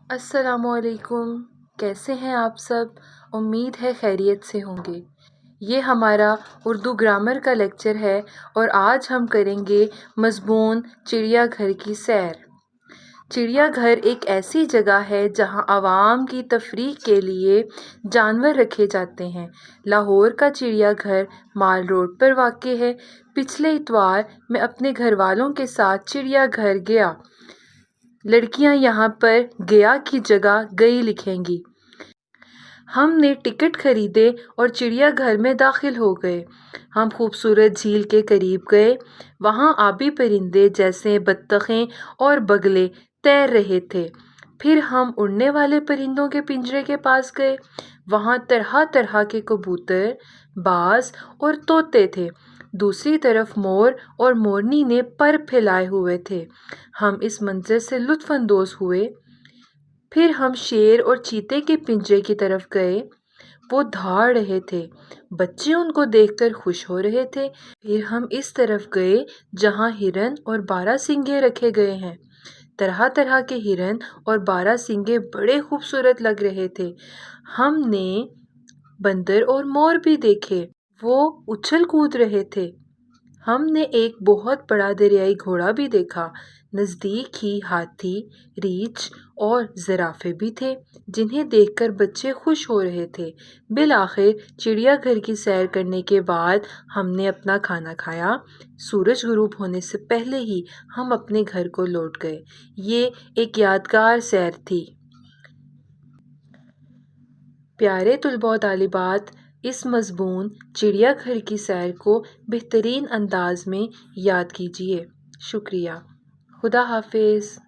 السلام علیکم، کیسے ہیں آپ سب؟ امید ہے خیریت سے ہوں گے۔ یہ ہمارا اردو گرامر کا لیکچر ہے اور آج ہم کریں گے مضمون چڑیا گھر کی سیر۔ چڑیا گھر ایک ایسی جگہ ہے جہاں عوام کی تفریح کے لیے جانور رکھے جاتے ہیں۔ لاہور کا چڑیا گھر مال روڈ پر واقع ہے۔ پچھلے اتوار میں اپنے گھر والوں کے ساتھ چڑیا گھر گیا۔ لڑکیاں یہاں پر گیا کی جگہ گئی لکھیں گی۔ ہم نے ٹکٹ خریدے اور چڑیا گھر میں داخل ہو گئے۔ ہم خوبصورت جھیل کے قریب گئے۔ وہاں آبی پرندے جیسے بطخیں اور بگلے تیر رہے تھے۔ پھر ہم اڑنے والے پرندوں کے پنجرے کے پاس گئے۔ وہاں طرح طرح کے کبوتر، باز اور طوطے تھے۔ دوسری طرف مور اور مورنی نے پر پھیلائے ہوئے تھے۔ ہم اس منظر سے لطف اندوز ہوئے۔ پھر ہم شیر اور چیتے کے پنجرے کی طرف گئے۔ وہ دھاڑ رہے تھے۔ بچے ان کو دیکھ کر خوش ہو رہے تھے۔ پھر ہم اس طرف گئے جہاں ہرن اور باراسنگھے رکھے گئے ہیں۔ طرح طرح کے ہرن اور باراسنگھے بڑے خوبصورت لگ رہے تھے۔ ہم نے بندر اور مور بھی دیکھے۔ وہ اچھل کود رہے تھے۔ ہم نے ایک بہت بڑا دریائی گھوڑا بھی دیکھا۔ نزدیک ہی ہاتھی، ریچھ اور زرافے بھی تھے جنہیں دیکھ کر بچے خوش ہو رہے تھے۔ بالآخر چڑیا گھر کی سیر کرنے کے بعد ہم نے اپنا کھانا کھایا۔ سورج غروب ہونے سے پہلے ہی ہم اپنے گھر کو لوٹ گئے۔ یہ ایک یادگار سیر تھی۔ پیارے طلباء و طالبات، اس مضمون چڑیا گھر کی سیر کو بہترین انداز میں یاد کیجیے۔ شکریہ۔ خدا حافظ۔